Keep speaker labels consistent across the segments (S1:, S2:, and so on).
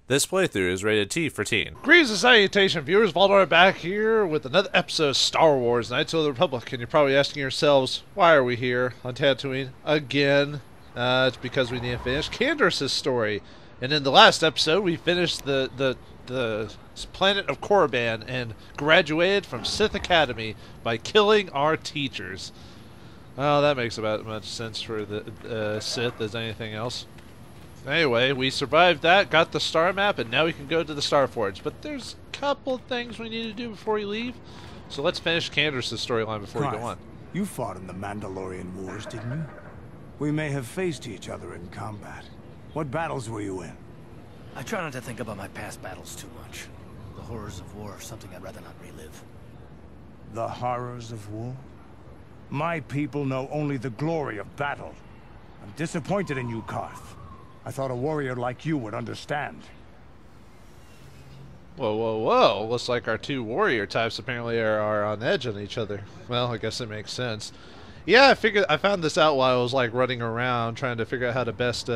S1: This playthrough is rated T for teen.
S2: Greetings and salutation, viewers. Vauldemare back here with another episode of Star Wars Knights of the Republic. And you're probably asking yourselves, why are we here on Tatooine again? It's because we need to finish Canderous' story. And in the last episode, we finished the planet of Korriban and graduated from Sith Academy by killing our teachers. Well, that makes about as much sense for the Sith as anything else. Anyway, we survived that, got the star map, and now we can go to the Star Forge. But there's a couple things we need to do before we leave. So let's finish Canderous' storyline before we go on.
S3: You fought in the Mandalorian Wars, didn't you? We may have faced each other in combat. What battles were you in?
S4: I try not to think about my past battles too much. The horrors of war are something I'd rather not relive.
S3: The horrors of war? My people know only the glory of battle. I'm disappointed in you, Karth. I thought a warrior like you would understand.
S2: Whoa, whoa, whoa. Looks like our two warrior types apparently are on edge on each other. Well, I guess it makes sense. Yeah, I found this out while I was like running around trying to figure out how to best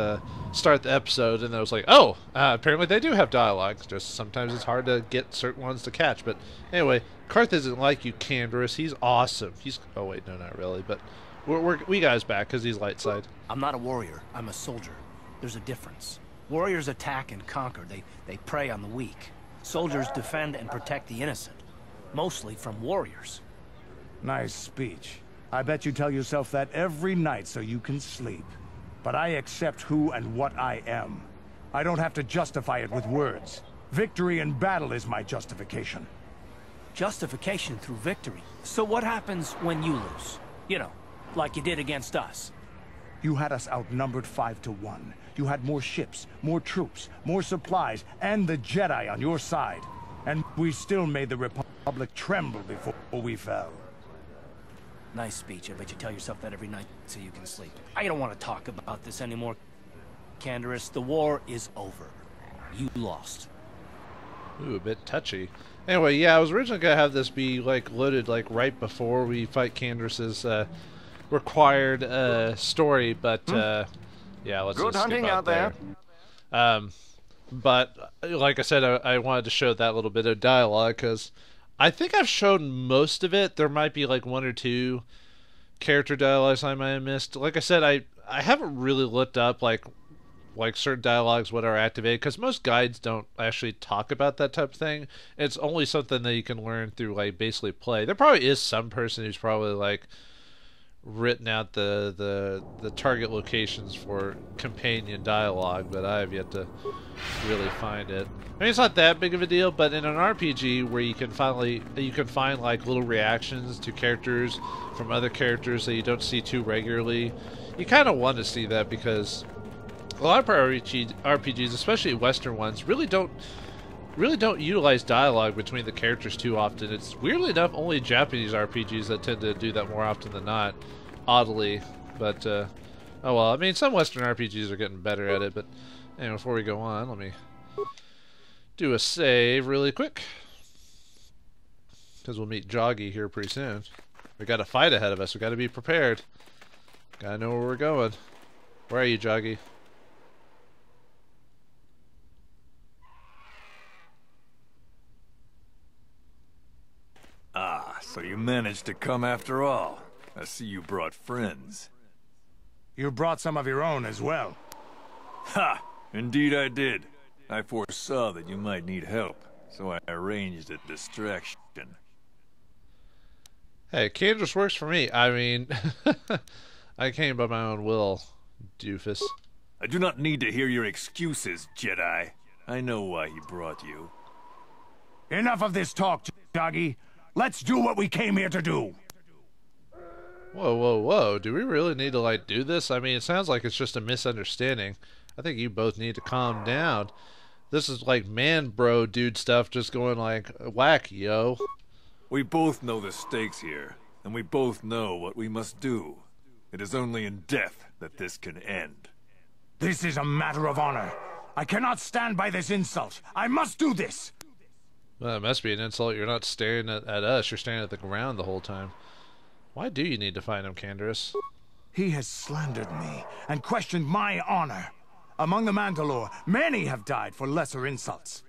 S2: start the episode, and I was like, oh, apparently they do have dialogue. Just sometimes it's hard to get certain ones to catch. But anyway, Karth isn't like you, Canderous. He's awesome. Oh wait, no, not really. But we got his back because he's light side.
S4: I'm not a warrior. I'm a soldier. There's a difference. Warriors attack and conquer. They prey on the weak. Soldiers defend and protect the innocent. Mostly from warriors.
S3: Nice speech. I bet you tell yourself that every night so you can sleep. But I accept who and what I am. I don't have to justify it with words. Victory in battle is my justification.
S4: Justification through victory. So what happens when you lose? You know, like you did against us.
S3: You had us outnumbered 5-1. You had more ships, more troops, more supplies, and the Jedi on your side. And we still made the Republic tremble before we fell.
S4: Nice speech. I bet you tell yourself that every night so you can sleep. I don't want to talk about this anymore, Canderous. The war is over. You lost.
S2: Ooh, a bit touchy. Anyway, yeah, I was originally going to have this be like loaded like right before we fight Canderous' required story, but yeah, let's
S5: Good
S2: just skip
S5: hunting out there.
S2: But like I said, I wanted to show that little bit of dialogue because I think I've shown most of it. There might be like one or two character dialogues I might have missed. Like I said, I haven't really looked up like certain dialogues what are activated because most guides don't actually talk about that type of thing. It's only something that you can learn through like basically play. There probably is some person who's probably like written out the target locations for companion dialogue, but I have yet to really find it. I mean, it's not that big of a deal, but in an RPG where you can find like little reactions to characters from other characters that you don't see too regularly, you kind of want to see that because a lot of RPGs, especially Western ones, really don't utilize dialogue between the characters too often. It's weirdly enough only Japanese RPGs that tend to do that more often than not, oddly. But oh well, I mean, some Western RPGs are getting better at it. But anyway, before we go on, let me do a save really quick because we'll meet Joggy here pretty soon. We got a fight ahead of us. We got to be prepared. Gotta know where we're going. Where are you, Joggy?
S5: Ah, so you managed to come after all. I see you brought friends.
S3: You brought some of your own as well.
S5: Ha! Indeed I did. I foresaw that you might need help, so I arranged a distraction.
S2: Hey, Canderous works for me. I mean, I came by my own will, doofus.
S5: I do not need to hear your excuses, Jedi. I know why he brought you.
S3: Enough of this talk, Joggy. Let's do what we came here to do.
S2: Whoa, whoa, whoa. Do we really need to, like, do this? I mean, it sounds like it's just a misunderstanding. I think you both need to calm down. This is, like, man bro dude stuff just going, like, whack, yo.
S5: We both know the stakes here, and we both know what we must do. It is only in death that this can end.
S3: This is a matter of honor. I cannot stand by this insult. I must do this.
S2: Well, that must be an insult. You're not staring at us. You're staring at the ground the whole time. Why do you need to find him, Canderous?
S3: He has slandered me and questioned my honor. Among the Mandalore, many have died for lesser insults.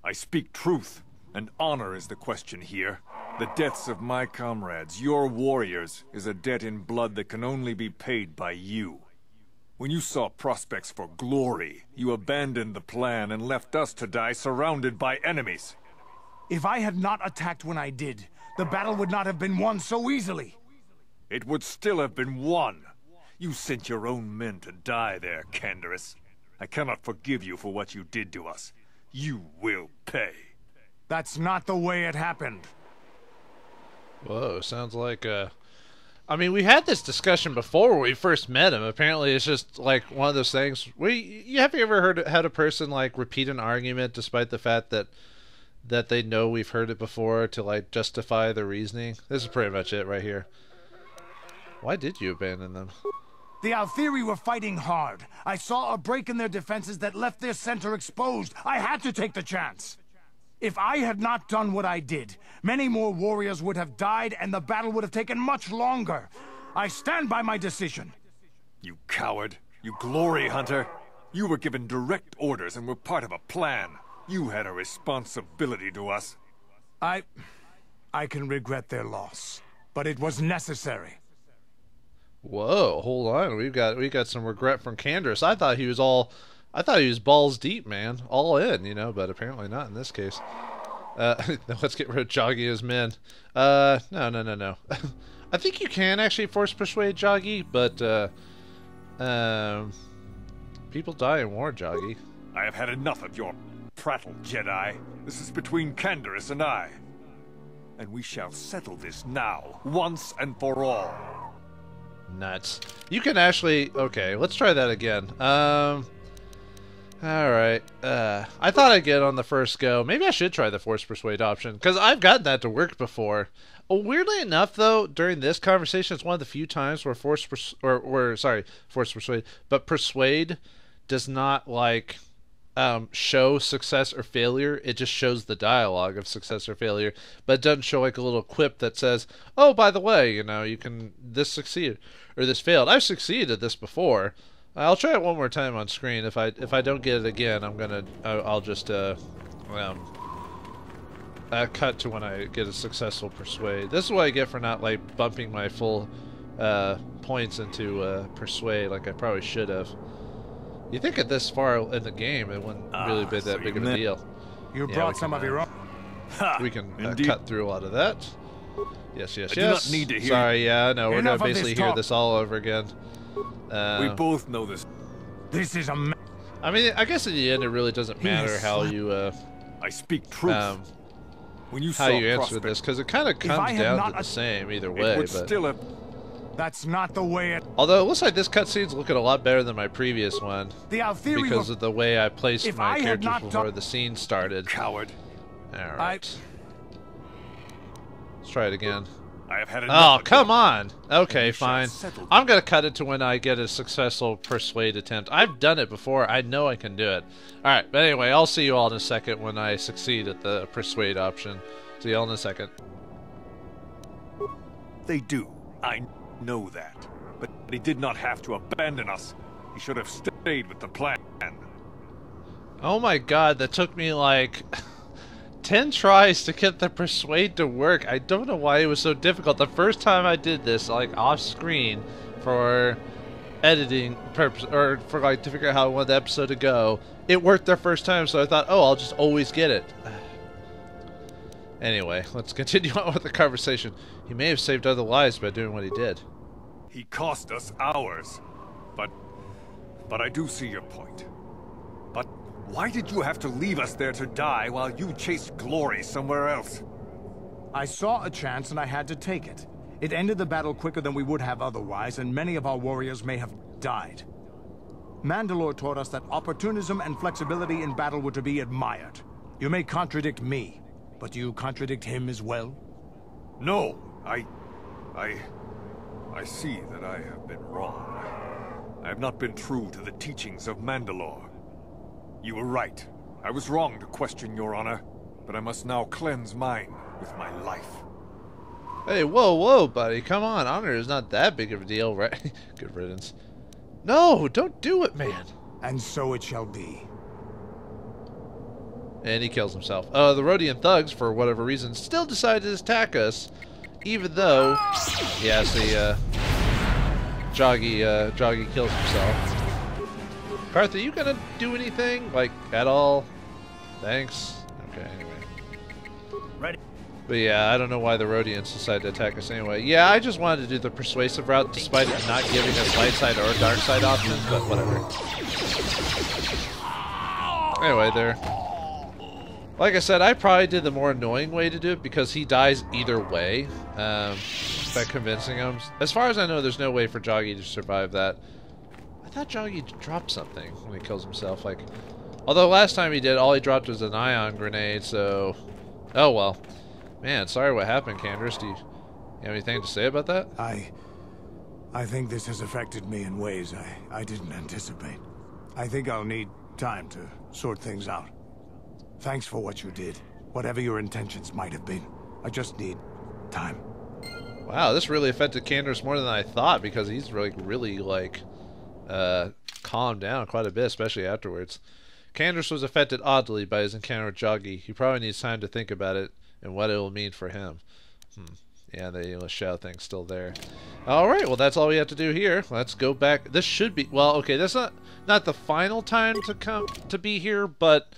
S5: I speak truth, and honor is the question here. The deaths of my comrades, your warriors, is a debt in blood that can only be paid by you. When you saw prospects for glory, you abandoned the plan and left us to die surrounded by enemies.
S3: If I had not attacked when I did, the battle would not have been won so easily.
S5: It would still have been won. You sent your own men to die there, Canderous. I cannot forgive you for what you did to us. You will pay.
S3: That's not the way it happened.
S2: Whoa, sounds like I mean, we had this discussion before when we first met him. Apparently, it's just like one of those things. Have you ever had a person like repeat an argument despite the fact that they know we've heard it before to like justify the reasoning? This is pretty much it right here. Why did you abandon them?
S3: The Althiri were fighting hard. I saw a break in their defenses that left their center exposed. I had to take the chance. If I had not done what I did, many more warriors would have died and the battle would have taken much longer. I stand by my decision.
S5: You coward. You glory hunter. You were given direct orders and were part of a plan. You had a responsibility to us.
S3: I can regret their loss, but it was necessary.
S2: Whoa, hold on. We got some regret from Canderous. I thought he was balls deep, man. All in, you know, but apparently not in this case. Let's get rid of Joggy as men. No. I think you can actually force persuade Joggy, but people die in war, Joggy.
S5: I have had enough of your prattle, Jedi. This is between Canderous and I. And we shall settle this now, once and for all.
S2: Nuts. You can actually... Okay, let's try that again. Alright. I thought I'd get it on the first go. Maybe I should try the Force Persuade option, because I've gotten that to work before. Weirdly enough, though, during this conversation, it's one of the few times where Force Persuade, but Persuade does not, like, show success or failure. It just shows the dialogue of success or failure, but it doesn't show, like, a little quip that says, oh, by the way, you know, you can... This succeeded, or this failed. I've succeeded at this before. I'll try it one more time on screen. If I don't get it again, I'll just cut to when I get a successful persuade. This is what I get for not like bumping my full points into persuade like I probably should have. You think at this far in the game it wouldn't really be that big of a deal?
S3: You brought some of your own.
S2: We can cut through a lot of that. Yes.
S5: I do not need to hear.
S2: Sorry, yeah, no, we're gonna basically hear this all over again.
S5: We both know this.
S3: This is a...
S2: I mean, I guess in the end, it really doesn't matter how you...
S5: I speak truth. When you
S2: how you answer this, because it kind of comes down to the same either way. But
S5: still
S3: that's not the way it...
S2: Although it looks like this cutscene's looking a lot better than my previous one. Because of the way I placed my characters before the scene started.
S5: Coward.
S2: Alright. Let's try it again.
S5: I have had enough.
S2: Oh, come on! Okay, fine. I'm gonna cut it to when I get a successful persuade attempt. I've done it before. I know I can do it. Alright, but anyway, I'll see you all in a second when I succeed at the persuade option. See you all in a second.
S5: They do. I know that. But he did not have to abandon us. He should have stayed with the plan.
S2: Oh my god, that took me like... 10 tries to get the persuade to work. I don't know why it was so difficult. The first time I did this, like off screen, for editing purpose, or for like to figure out how I wanted the episode to go, it worked the first time. So I thought, oh, I'll just always get it. Anyway, let's continue on with the conversation. He may have saved other lives by doing what he did.
S5: He cost us hours, but I do see your point. But why did you have to leave us there to die while you chased glory somewhere else?
S3: I saw a chance and I had to take it. It ended the battle quicker than we would have otherwise, and many of our warriors may have died. Mandalore taught us that opportunism and flexibility in battle were to be admired. You may contradict me, but do you contradict him as well?
S5: No, I see that I have been wrong. I have not been true to the teachings of Mandalore. You were right. I was wrong to question your honor, but I must now cleanse mine with my life.
S2: Hey, whoa, buddy. Come on. Honor is not that big of a deal, right? Good riddance. No, don't do it, man.
S3: And so it shall be.
S2: And he kills himself. The Rhodian thugs, for whatever reason, still decide to attack us, even though, yeah, see, Joggy kills himself. Karth, are you gonna do anything, like, at all? Thanks. Okay, anyway.
S4: Ready.
S2: But yeah, I don't know why the Rhodians decided to attack us anyway. Yeah, I just wanted to do the persuasive route, despite it not giving us light side or dark side options, but whatever. Anyway, there. Like I said, I probably did the more annoying way to do it because he dies either way. By convincing him. As far as I know, there's no way for Joggy to survive that. I thought Joggy dropped something when he kills himself. Like, although last time he did, all he dropped was an ion grenade. So, oh well. Man, sorry what happened, Canderous. Do you have anything to say about that?
S3: I think this has affected me in ways I didn't anticipate. I think I'll need time to sort things out. Thanks for what you did. Whatever your intentions might have been. I just need time.
S2: Wow, this really affected Canderous more than I thought because he's really like calmed down quite a bit, especially afterwards. Canderous was affected oddly by his encounter with Joggy. He probably needs time to think about it and what it will mean for him. Yeah, the English shout thing's still there. Alright, well that's all we have to do here. Let's go back. This should be, well, okay, that's not the final time to be here, but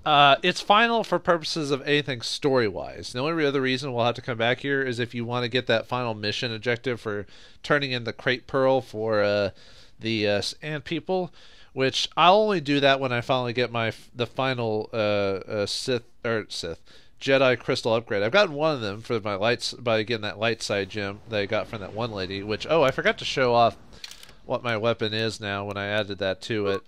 S2: it's final for purposes of anything story-wise. The only other reason we'll have to come back here is if you want to get that final mission objective for turning in the crate pearl for the Ant people, which I'll only do that when I finally get the final Jedi crystal upgrade. I've gotten one of them for my lights by getting that light side gem that I got from that one lady. Which, oh, I forgot to show off what my weapon is now when I added that to it.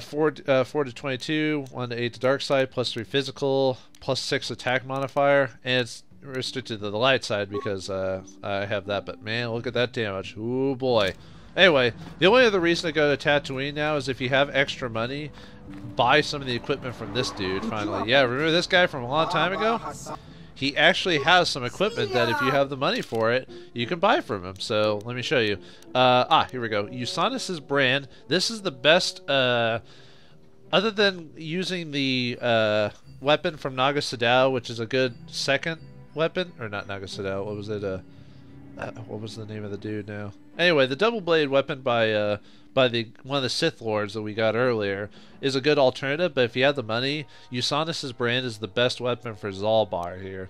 S2: 4 to 22, 1 to 8 to dark side, +3 physical, +6 attack modifier, and it's restricted to the light side because I have that. But man, look at that damage! Ooh boy. Anyway, the only other reason to go to Tatooine now is if you have extra money, buy some of the equipment from this dude. Finally, yeah, remember this guy from a long time ago? He actually has some equipment that if you have the money for it, you can buy from him. So let me show you. Here we go. Usanis's brand. This is the best, other than using the weapon from Naga Sadow, which is a good second weapon. Or not Naga Sadow. What was it? What was the name of the dude now? Anyway, the double blade weapon by one of the Sith Lords that we got earlier is a good alternative, but if you have the money, Usanis's brand is the best weapon for Zalbar here.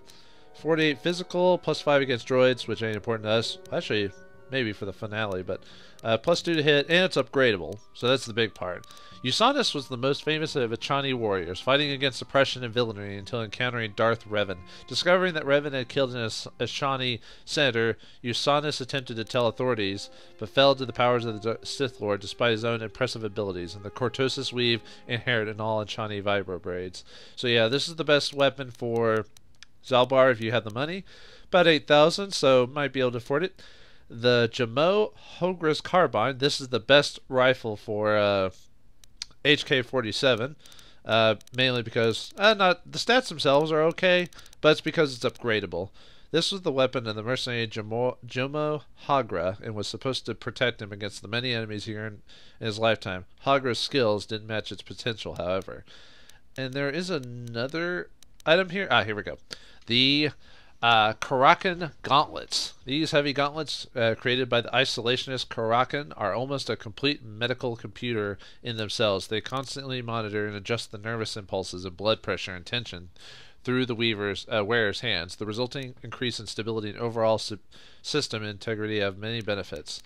S2: 48 physical, +5 against droids, which ain't important to us. Actually, maybe for the finale, but +2 to hit, and it's upgradable, so that's the big part. Usanis was the most famous of Achani warriors, fighting against oppression and villainy until encountering Darth Revan. Discovering that Revan had killed an Achani senator, Usanis attempted to tell authorities, but fell to the powers of the Sith Lord despite his own impressive abilities, and the cortosis weave inherent in all Achani vibro braids. So yeah, this is the best weapon for Zalbar if you have the money. About 8,000, so might be able to afford it. The Jamo Hogra's Carbine, this is the best rifle for HK-47, mainly because the stats themselves are okay, but it's because it's upgradable. This was the weapon of the mercenary Jamo Hogra and was supposed to protect him against the many enemies he earned in his lifetime. Hogra's skills didn't match its potential, however. And there is another item here. Here we go. The Karakan gauntlets. These heavy gauntlets created by the isolationist Karakan are almost a complete medical computer in themselves. They constantly monitor and adjust the nervous impulses and blood pressure and tension through the wearer's hands. The resulting increase in stability and overall system integrity have many benefits.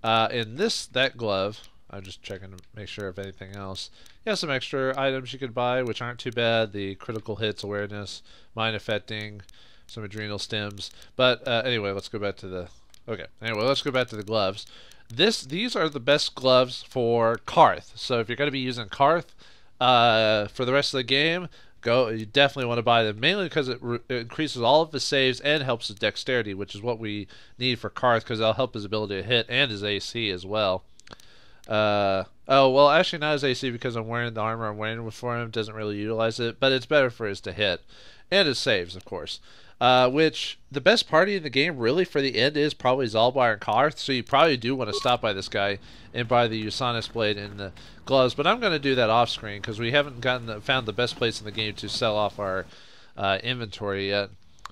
S2: In that glove, I'm just checking to make sure of anything else. You have some extra items you could buy, which aren't too bad. The critical hits awareness, mind affecting, some adrenal stems. But anyway, let's go back to the gloves. These are the best gloves for Karth. So if you're going to be using Karth for the rest of the game, you definitely want to buy them, mainly because it increases all of his saves and helps his dexterity, which is what we need for Karth, because that'll help his ability to hit and his AC as well. Oh, well, actually not his AC because I'm wearing the armor I'm wearing for him. Doesn't really utilize it, but it's better for his to hit. And his saves, of course. Which, the best party in the game, really, for the end is probably Zalbar and Karth, so you probably do want to stop by this guy and buy the Usanis blade and the gloves, but I'm going to do that off-screen because we haven't found the best place in the game to sell off our inventory yet.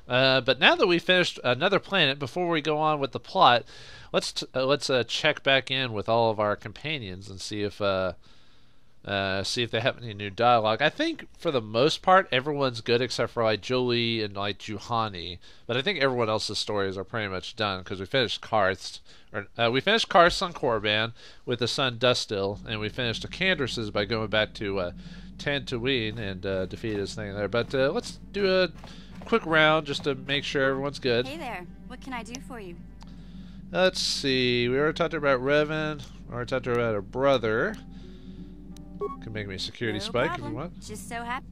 S2: But now that we finished another planet, before we go on with the plot, let's check back in with all of our companions and see if they have any new dialogue. I think for the most part everyone's good except for like Jolie and like Juhani, but I think everyone else's stories are pretty much done because we finished Karth's. We finished Karth's on Korriban with the son Dustil, and we finished Canderous by going back to Tatooine and defeat his thing there. But let's do a quick round just to make sure everyone's good.
S6: Hey there, what can I do for you?
S2: Let's see. We already talked about Revan. We already talked about her brother. Can make me a security spike
S6: problem.
S2: if you want.
S6: Just so happy.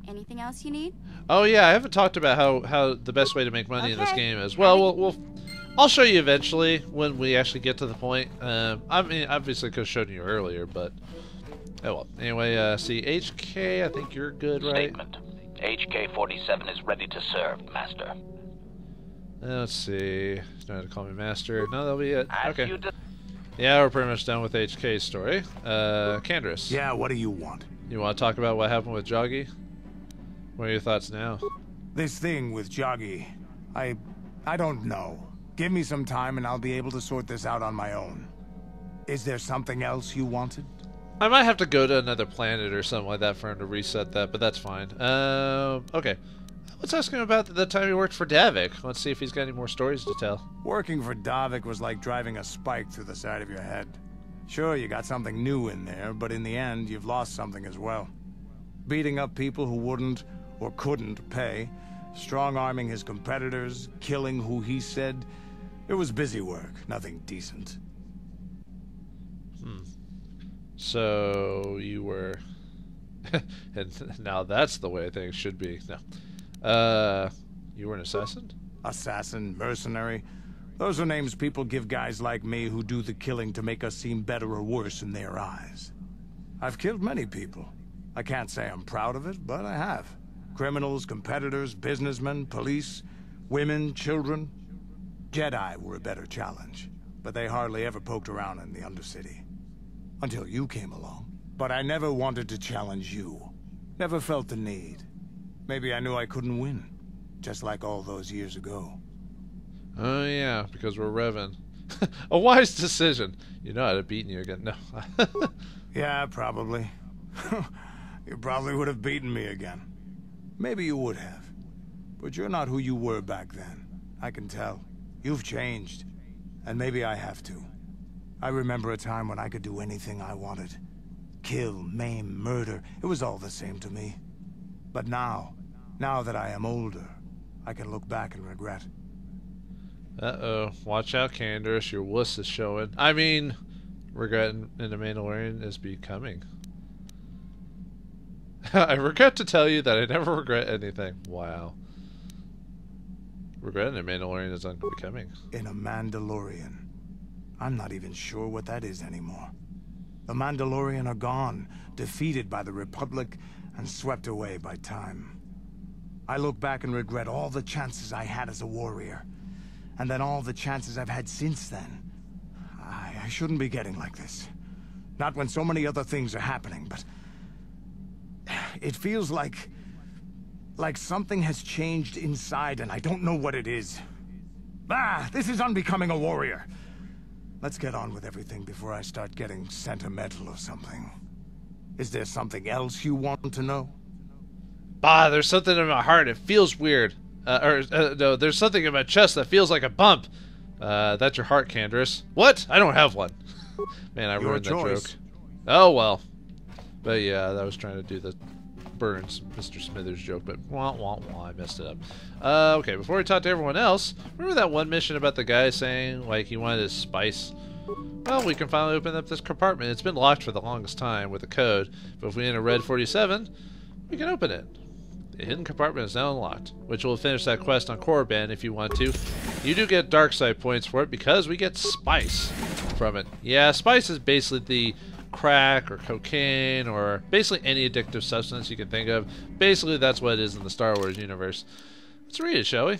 S6: Anything else you need?
S2: Oh yeah, I haven't talked about how the best way to make money in this game is. Well, I'll show you eventually when we actually get to the point. I mean, obviously, could have shown you earlier, but oh well. Anyway, see, HK, I think you're good, right?
S7: Statement. HK-47 is ready to serve, Master.
S2: Let's see. Don't have to call me Master. No, that'll be it.
S7: As
S2: Okay.
S7: you
S2: Yeah, we're pretty much done with HK's story. Canderous.
S3: Yeah, what do you want?
S2: You want to talk about what happened with Joggy? What are your thoughts now?
S3: This thing with Joggy, I don't know. Give me some time and I'll be able to sort this out on my own. Is there something else you wanted?
S2: I might have to go to another planet or something like that for him to reset that, but that's fine. Okay. Let's ask him about the time he worked for Davik. Let's see if he's got any more stories to tell.
S3: Working for Davik was like driving a spike through the side of your head. Sure, you got something new in there, but in the end, you've lost something as well. Beating up people who wouldn't or couldn't pay, strong-arming his competitors, killing who he said. It was busy work, nothing decent.
S2: So, you were... and now that's the way things should be. No. You were an assassin?
S3: Assassin, mercenary. Those are names people give guys like me who do the killing to make us seem better or worse in their eyes. I've killed many people. I can't say I'm proud of it, but I have. Criminals, competitors, businessmen, police, women, children. Jedi were a better challenge, but they hardly ever poked around in the Undercity. Until you came along. But I never wanted to challenge you. Never felt the need. Maybe I knew I couldn't win. Just like all those years ago.
S2: Oh yeah, because we're Revan. A wise decision. You know I'd have beaten you again. No.
S3: Yeah, probably. You probably would have beaten me again. Maybe you would have. But you're not who you were back then. I can tell. You've changed. And maybe I have to. I remember a time when I could do anything I wanted. Kill, maim, murder. It was all the same to me. But now that I am older, I can look back and regret.
S2: Uh-oh. Watch out, Canderous. Your wuss is showing. I mean, regret in the Mandalorian is becoming. I regret to tell you that I never regret anything. Wow. Regret in the Mandalorian is unbecoming.
S3: In a Mandalorian. I'm not even sure what that is anymore. The Mandalorian are gone, defeated by the Republic, and swept away by time. I look back and regret all the chances I had as a warrior, and then all the chances I've had since then. I shouldn't be getting like this. Not when so many other things are happening, but... It feels like something has changed inside, and I don't know what it is. This is unbecoming a warrior. Let's get on with everything before I start getting sentimental or something. Is there something else you want to know?
S2: There's something in my heart. It feels weird. No, there's something in my chest that feels like a bump. That's your heart, Canderous. What? I don't have one. Man, I ruined that joke. Oh, well. But yeah, I was trying to do the Burns Mr. Smithers joke, but wah, wah, wah, I messed it up. Okay, before we talk to everyone else, remember that one mission about the guy saying, like, he wanted his spice? Well, we can finally open up this compartment. It's been locked for the longest time with a code, but if we enter Red 47, we can open it. The hidden compartment is now unlocked, which will finish that quest on Korriban if you want to. You do get dark side points for it because we get spice. from it. Yeah, spice is basically the crack or cocaine or basically any addictive substance you can think of. Basically, that's what it is in the Star Wars universe. Let's read it, shall we?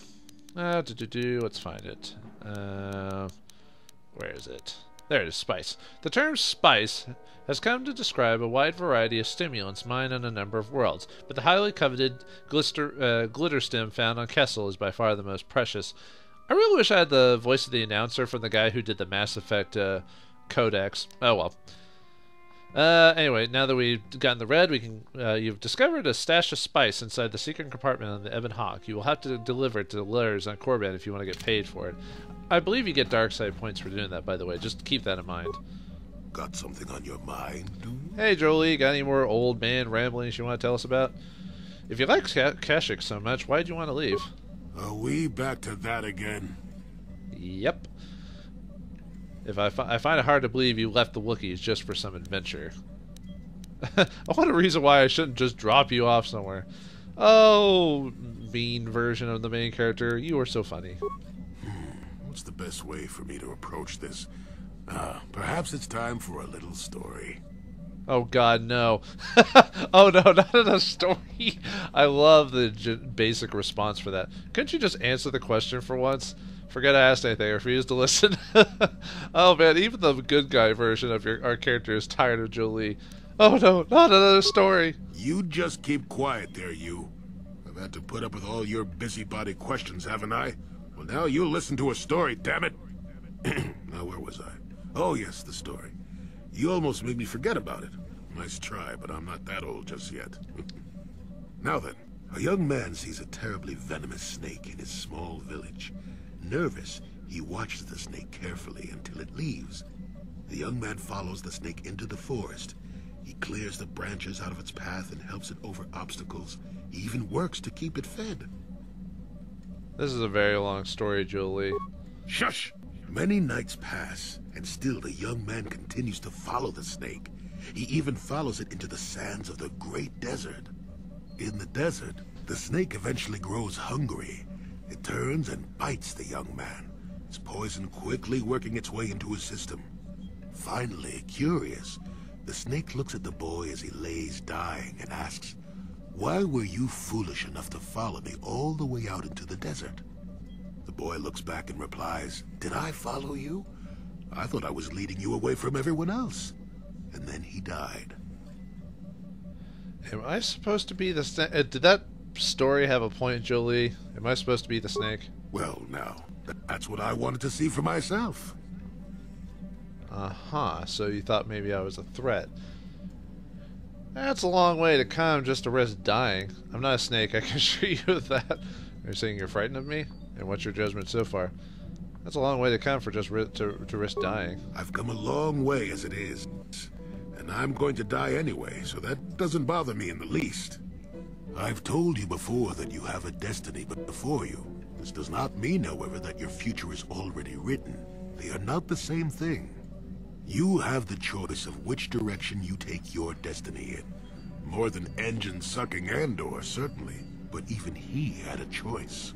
S2: Let's find it. Where is it? There it is, spice. The term spice has come to describe a wide variety of stimulants mined on a number of worlds, but the highly coveted glitter stem found on Kessel is by far the most precious. I really wish I had the voice of the announcer from the guy who did the Mass Effect codex. Oh well. Anyway, now that we've gotten the red, we can. You've discovered a stash of spice inside the secret compartment on the Ebon Hawk. You will have to deliver it to the Lurs on Korriban if you want to get paid for it. I believe you get dark side points for doing that, by the way. Just keep that in mind.
S8: Got something on your mind, dude?
S2: Hey, Jolie, got any more old man ramblings you want to tell us about? If you like Kashyyyk so much, why'd you want to leave?
S8: Are we back to that again?
S2: Yep. If I find it hard to believe you left the Wookiees just for some adventure. I want a reason why I shouldn't just drop you off somewhere. Oh, mean version of the main character. You are so funny.
S8: What's the best way for me to approach this? Perhaps it's time for a little story.
S2: Oh god, no. Oh no, not in a story. I love the basic response for that. Couldn't you just answer the question for once? Forget I asked anything, refuse to listen. Oh man, even the good guy version of our character is tired of Jolie. Oh no, not another story.
S8: You just keep quiet there, you. I've had to put up with all your busybody questions, haven't I? Well, now you'll listen to a story, damn it. Now, where was I? Oh, yes, the story. You almost made me forget about it. Nice try, but I'm not that old just yet. Now then, a young man sees a terribly venomous snake in his small village. Nervous, he watches the snake carefully until it leaves. The young man follows the snake into the forest. He clears the branches out of its path and helps it over obstacles. He even works to keep it fed.
S2: This is a very long story, Jolie.
S8: Shush! Many nights pass, and still the young man continues to follow the snake. He even follows it into the sands of the great desert. In the desert, the snake eventually grows hungry. It turns and bites the young man, its poison quickly working its way into his system. Finally, curious, the snake looks at the boy as he lays dying and asks, "Why were you foolish enough to follow me all the way out into the desert?" The boy looks back and replies, "Did I follow you? I thought I was leading you away from everyone else." And then he died.
S2: Am I supposed to be the snake? Did that story have a point, Jolie? Am I supposed to be the snake?
S8: Well, now, that's what I wanted to see for myself.
S2: Uh-huh, so you thought maybe I was a threat. That's a long way to come just to risk dying. I'm not a snake, I can assure you of that. You're saying you're frightened of me? And what's your judgment so far? That's a long way to come for just to risk dying.
S8: I've come a long way as it is. And I'm going to die anyway, so that doesn't bother me in the least. I've told you before that you have a destiny before you. This does not mean, however, that your future is already written. They are not the same thing. You have the choice of which direction you take your destiny in. More than engine-sucking Andor, certainly, but even he had a choice.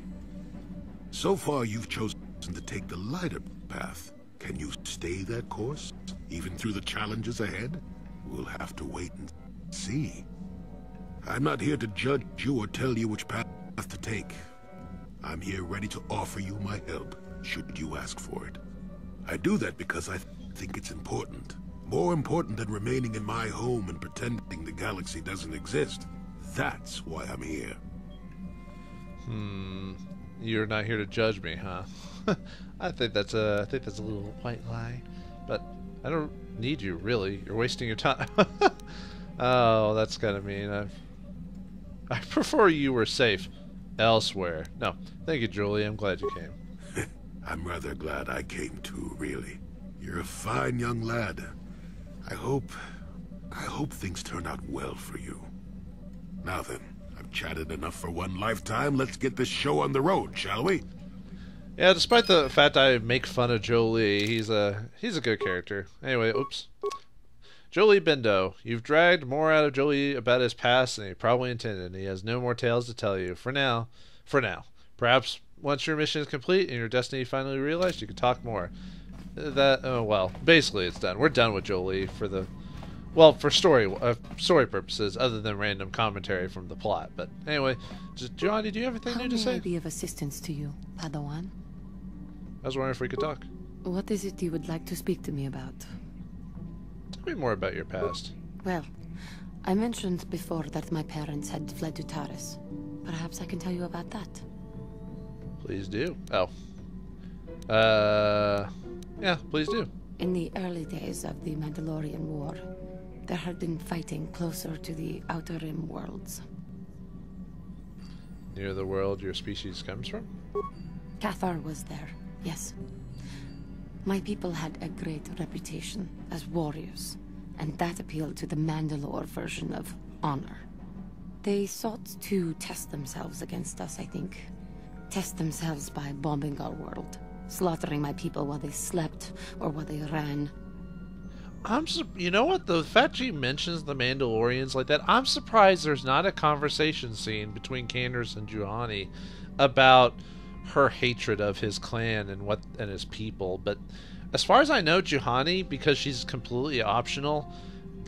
S8: So far, you've chosen to take the lighter path. Can you stay that course, even through the challenges ahead? We'll have to wait and see. I'm not here to judge you or tell you which path to take. I'm here ready to offer you my help, should you ask for it. I do that because I think it's important. More important than remaining in my home and pretending the galaxy doesn't exist. That's why I'm here.
S2: You're not here to judge me, huh? I think that's a little white lie, but I don't need you really. You're wasting your time. Oh, that's kind of mean. I prefer you were safe elsewhere. No, thank you, Julie. I'm glad you came.
S8: I'm rather glad I came too, really. You're a fine young lad. I hope things turn out well for you. Now then, I've chatted enough for one lifetime. Let's get this show on the road, shall we?
S2: Yeah, despite the fact I make fun of Jolie, he's a good character. Anyway, oops. Jolie Bendo, you've dragged more out of Jolie about his past than he probably intended. He has no more tales to tell you. For now. Perhaps once your mission is complete and your destiny finally realized, you can talk more. that well, basically it's done. We're done with Jolie for the, well, for story purposes, other than random commentary from the plot. But anyway, Johnny, do you have anything new to say?
S9: How may I be of assistance to you, Padawan?
S2: I was wondering if we could talk.
S9: What is it you would like to speak to me about?
S2: Tell me more about your past.
S9: Well, I mentioned before that my parents had fled to Taris. Perhaps I can tell you about that.
S2: Please do. Oh. Yeah, please do.
S9: In the early days of the Mandalorian War, there had been fighting closer to the Outer Rim worlds.
S2: Near the world your species comes from?
S9: KotOR was there, yes. My people had a great reputation as warriors, and that appealed to the Mandalore version of honor. They sought to test themselves against us, I think. Test themselves by bombing our world, slaughtering my people while they slept or while they ran.
S2: You know what? The fact she mentions the Mandalorians like that, I'm surprised there's not a conversation scene between Canderous and Juhani about her hatred of his clan and his people. But as far as I know, Juhani, because she's completely optional,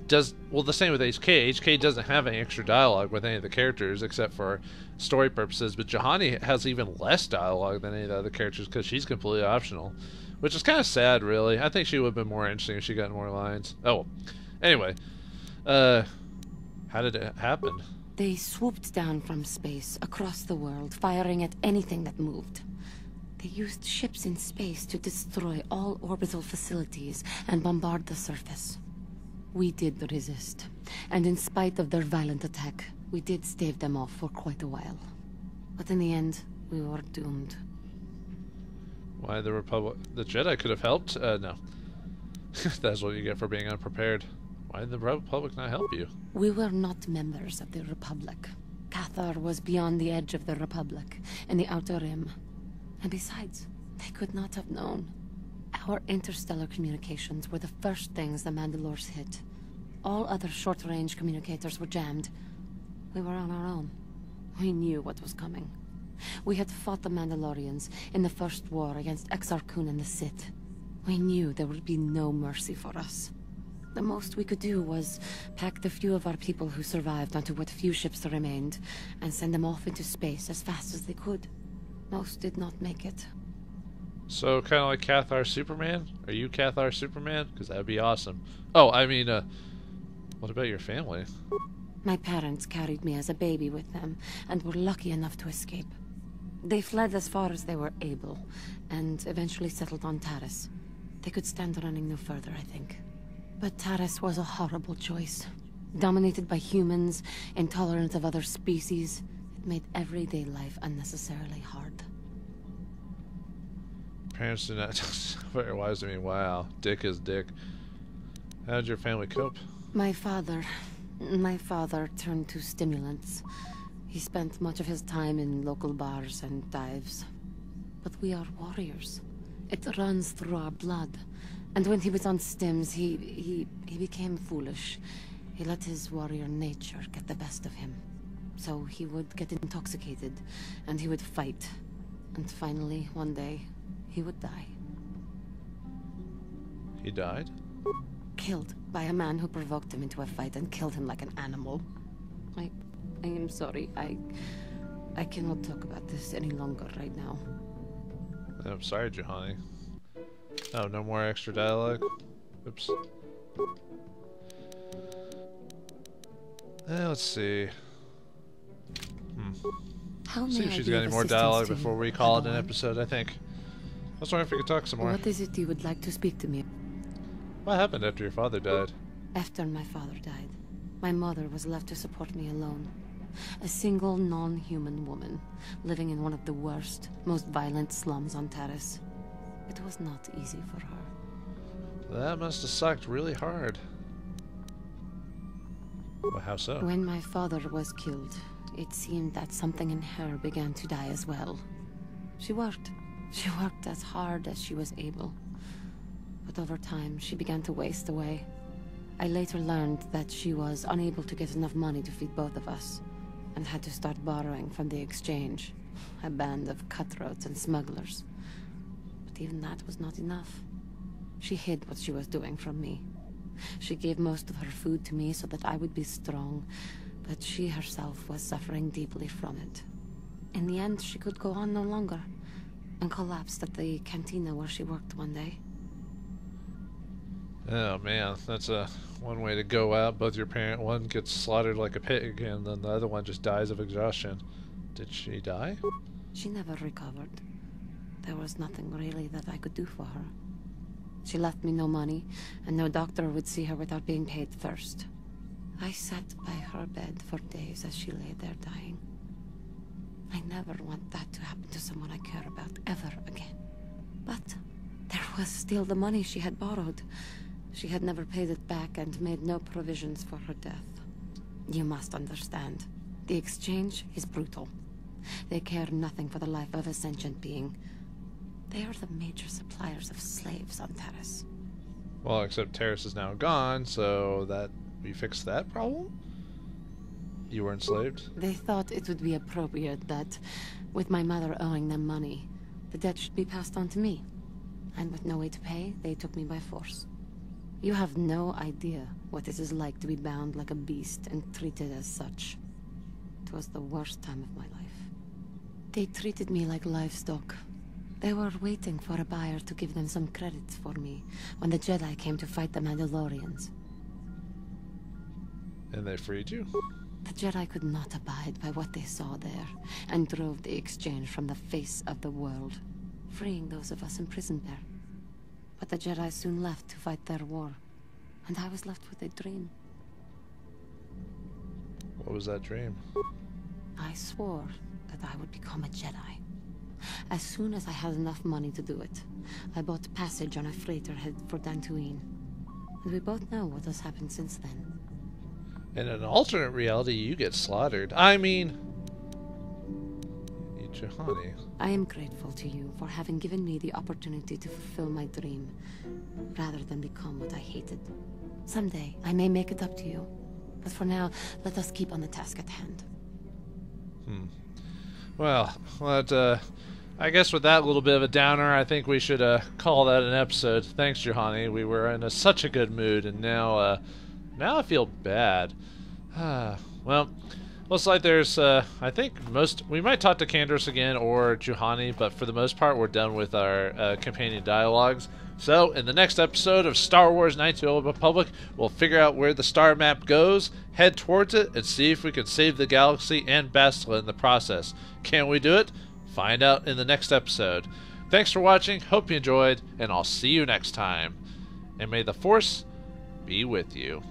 S2: does, well, the same with HK. HK doesn't have any extra dialogue with any of the characters except for story purposes, but Juhani has even less dialogue than any of the other characters because she's completely optional, which is kind of sad, really. I think she would have been more interesting if she got more lines. Oh, anyway, how did it happen?
S9: They swooped down from space across the world, firing at anything that moved. They used ships in space to destroy all orbital facilities and bombard the surface. We did resist, and in spite of their violent attack, we did stave them off for quite a while. But in the end, we were doomed.
S2: Why the Republic? The Jedi could have helped? No. That's what you get for being unprepared. Why did the Republic not help you?
S9: We were not members of the Republic. KotOR was beyond the edge of the Republic, in the Outer Rim. And besides, they could not have known. Our interstellar communications were the first things the Mandalores hit. All other short-range communicators were jammed. We were on our own. We knew what was coming. We had fought the Mandalorians in the first war against Exar Kun and the Sith. We knew there would be no mercy for us. The most we could do was pack the few of our people who survived onto what few ships remained and send them off into space as fast as they could. Most did not make it.
S2: So, kind of like KotOR Superman? Are you KotOR Superman? Because that would be awesome. Oh, I mean, what about your family?
S9: My parents carried me as a baby with them, and were lucky enough to escape. They fled as far as they were able, and eventually settled on Taris. They could stand running no further, I think. But Taris was a horrible choice. Dominated by humans, intolerant of other species, it made everyday life unnecessarily hard.
S2: Parents do not very wise to me. Wow, dick is dick. How did your family cope?
S9: My father turned to stimulants. He spent much of his time in local bars and dives. But we are warriors. It runs through our blood. And when he was on stims, he became foolish. He let his warrior nature get the best of him. So he would get intoxicated, and he would fight. And finally, one day, he would die.
S2: He died?
S9: Killed by a man who provoked him into a fight and killed him like an animal. I am sorry. I cannot talk about this any longer right now.
S2: I'm sorry, Juhani. Oh, no more extra dialogue? Oops. Let's see. See if she's got any more dialogue before we call it an episode, I think. I was wondering if we could talk some more.
S9: What is it you would like to speak to me?
S2: What happened after your father died?
S9: After my father died, my mother was left to support me alone. A single non-human woman, living in one of the worst, most violent slums on Taris. It was not easy for her.
S2: That must have sucked really hard. Well, how so?
S9: When my father was killed, it seemed that something in her began to die as well. She worked as hard as she was able. But over time, she began to waste away. I later learned that she was unable to get enough money to feed both of us, and had to start borrowing from the exchange, a band of cutthroats and smugglers. But even that was not enough. She hid what she was doing from me. She gave most of her food to me so that I would be strong, but she herself was suffering deeply from it. In the end, she could go on no longer, and collapsed at the cantina where she worked one day.
S2: Oh man, that's one way to go out. Both your parent, one gets slaughtered like a pig, and then the other one just dies of exhaustion. Did she die?
S9: She never recovered. There was nothing really that I could do for her. She left me no money, and no doctor would see her without being paid first. I sat by her bed for days as she lay there dying. I never want that to happen to someone I care about ever again. But there was still the money she had borrowed. She had never paid it back and made no provisions for her death. You must understand. The exchange is brutal. They care nothing for the life of a sentient being. They are the major suppliers of slaves on Terrace.
S2: Well, except Terrace is now gone, so that we fixed that problem? You were enslaved?
S9: They thought it would be appropriate that, with my mother owing them money, the debt should be passed on to me. And with no way to pay, they took me by force. You have no idea what it is like to be bound like a beast and treated as such. It was the worst time of my life. They treated me like livestock. They were waiting for a buyer to give them some credits for me when the Jedi came to fight the Mandalorians.
S2: And they freed you?
S9: The Jedi could not abide by what they saw there, and drove the exchange from the face of the world, freeing those of us imprisoned there. But the Jedi soon left to fight their war, and I was left with a dream.
S2: What was that dream?
S9: I swore that I would become a Jedi. As soon as I had enough money to do it, I bought passage on a freighter headed for Dantooine. And we both know what has happened since then.
S2: In an alternate reality, you get slaughtered. I mean... Juhani.
S9: I am grateful to you for having given me the opportunity to fulfill my dream, rather than become what I hated. Someday, I may make it up to you. But for now, let us keep on the task at hand.
S2: Well, I guess with that little bit of a downer, I think we should call that an episode. Thanks, Juhani. We were in such a good mood, and now I feel bad. Well, looks like there's, I think we might talk to Canderous again or Juhani, but for the most part, we're done with our companion dialogues. So, in the next episode of Star Wars Knights of the Old Republic, we'll figure out where the star map goes, head towards it, and see if we can save the galaxy and Bastila in the process. Can we do it? Find out in the next episode. Thanks for watching, hope you enjoyed, and I'll see you next time. And may the Force be with you.